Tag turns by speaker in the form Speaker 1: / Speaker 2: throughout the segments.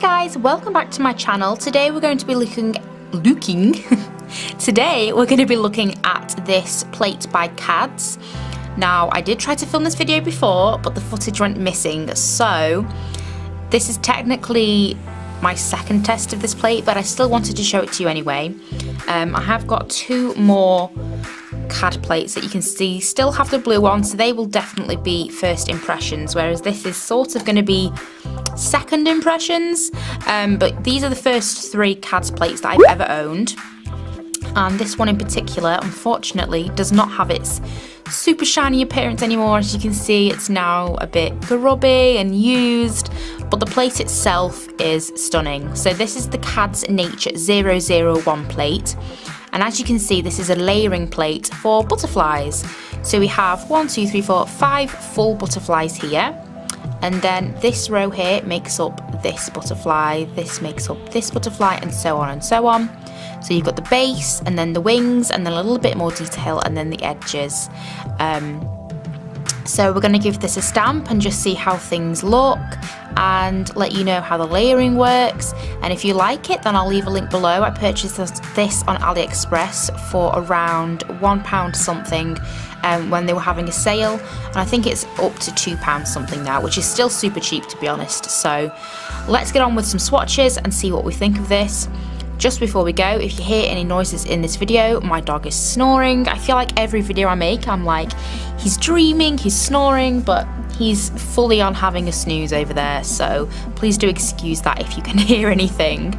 Speaker 1: guys, welcome back to my channel. Today we're going to be looking Today we're going to be looking at this plate by KADS. Now I did try to film this video before, but the footage went missing, so this is technically my second test of this plate, but I still wanted to show it to you anyway. I have got two more KADS plates that you can see still have the blue on, so they will definitely be first impressions, whereas this is sort of going to be second impressions, but these are the first three KADS plates that I've ever owned, and this one in particular unfortunately does not have its super shiny appearance anymore. As you can see, it's now a bit grubby and used, but the plate itself is stunning. So this is the KADS Nature 001 plate, and as you can see, this is a layering plate for butterflies. So we have 5 full butterflies here, and then this row here makes up this butterfly, this makes up this butterfly, and so on and so on. So you've got the base, and then the wings, and then a little bit more detail, and then the edges. So we're going to give this a stamp and just see how things look and let you know how the layering works. And if you like it, then I'll leave a link below. I purchased this on AliExpress for around £1 something when they were having a sale, and I think it's up to £2 something now, which is still super cheap to be honest. So let's get on with some swatches and see what we think of this. Just before we go, if you hear any noises in this video, my dog is snoring. I feel like every video I make, I'm like, he's dreaming, he's snoring, but he's fully on having a snooze over there, so please do excuse that if you can hear anything.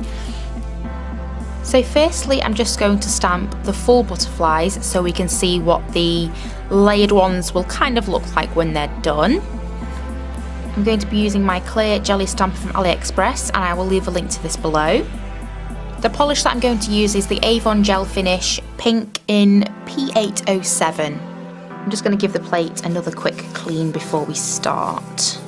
Speaker 1: So firstly, I'm just going to stamp the full butterflies so we can see what the layered ones will kind of look like when they're done. I'm going to be using my clear jelly stamp from AliExpress, and I will leave a link to this below. The polish that I'm going to use is the Avon Gel Finish Pink in P807. I'm just going to give the plate another quick clean before we start.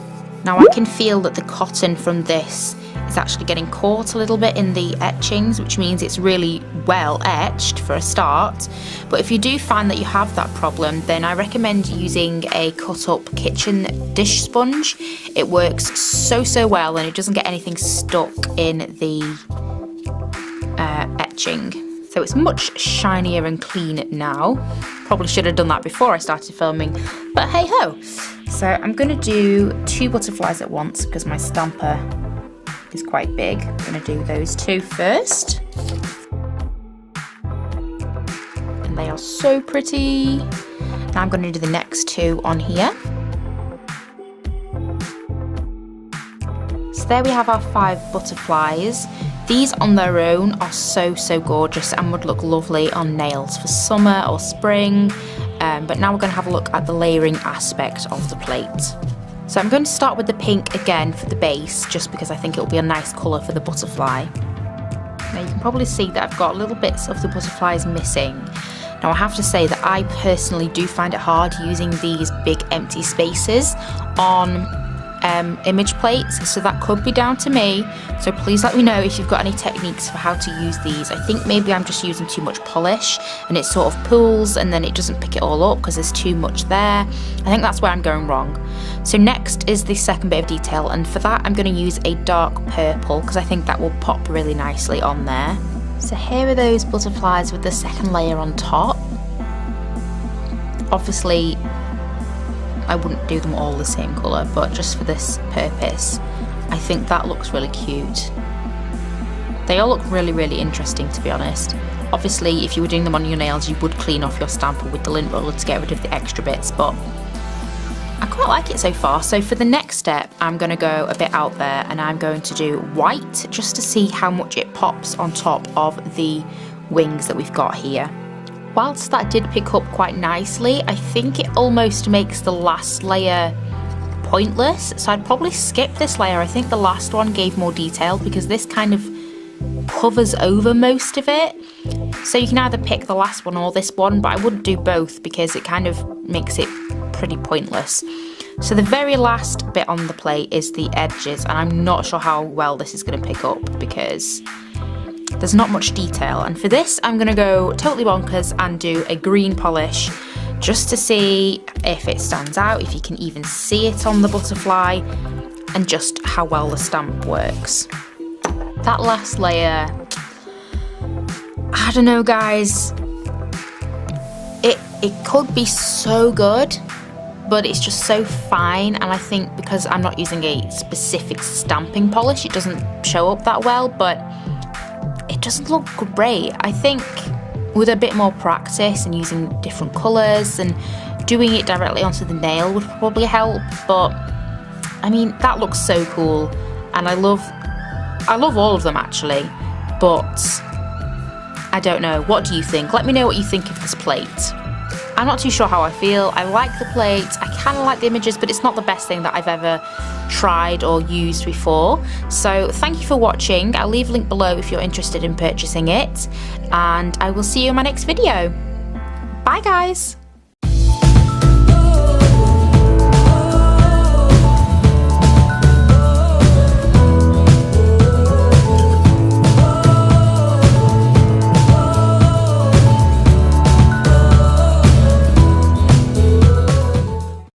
Speaker 1: Now I can feel that the cotton from this is actually getting caught a little bit in the etchings, which means it's really well etched for a start. But if you do find that you have that problem, then I recommend using a cut up kitchen dish sponge. It works so well, and it doesn't get anything stuck in the etching, so it's much shinier and clean now. Probably should have done that before I started filming, but hey ho. So I'm going to do 2 butterflies at once because my stamper is quite big. I'm going to do those 2 first, and they are so pretty. Now I'm going to do the next 2 on here. So there we have our 5 butterflies. These on their own are so gorgeous and would look lovely on nails for summer or spring, but now we're going to have a look at the layering aspect of the plate. So I'm going to start with the pink again for the base, just because I think it will be a nice colour for the butterfly. Now you can probably see that I've got little bits of the butterflies missing. Now I have to say that I personally do find it hard using these big empty spaces on image plates, so that could be down to me. So please let me know if you've got any techniques for how to use these. I think maybe I'm just using too much polish and it sort of pools and then it doesn't pick it all up because there's too much there. I think that's where I'm going wrong. So next is the second bit of detail, and for that I'm going to use a dark purple because I think that will pop really nicely on there. So here are those butterflies with the second layer on top. Obviously I wouldn't do them all the same colour, but just for this purpose, I think that looks really cute. They all look really interesting, to be honest. Obviously, if you were doing them on your nails, you would clean off your stamper with the lint roller to get rid of the extra bits, but I quite like it so far. So for the next step, I'm going to go a bit out there, and I'm going to do white, just to see how much it pops on top of the wings that we've got here. Whilst that did pick up quite nicely, I think it almost makes the last layer pointless, so I'd probably skip this layer. I think the last one gave more detail because this kind of covers over most of it. So you can either pick the last one or this one, but I wouldn't do both because it kind of makes it pretty pointless. So the very last bit on the plate is the edges, and I'm not sure how well this is going to pick up because there's not much detail. And for this I'm going to go totally bonkers and do a green polish just to see if it stands out, if you can even see it on the butterfly, and just how well the stamp works. that last layer, I don't know guys, it could be so good, but it's just so fine, and I think because I'm not using a specific stamping polish, it doesn't show up that well, but it doesn't look great. I think with a bit more practice and using different colours and doing it directly onto the nail would probably help, but I mean, that looks so cool, and I love all of them actually, but I don't know. What do you think? Let me know what you think of this plate. I'm not too sure how I feel. I like the plate, I kind of like the images, but it's not the best thing that I've ever tried or used before. So thank you for watching. I'll leave a link below if you're interested in purchasing it, and I will see you in my next video. Bye guys!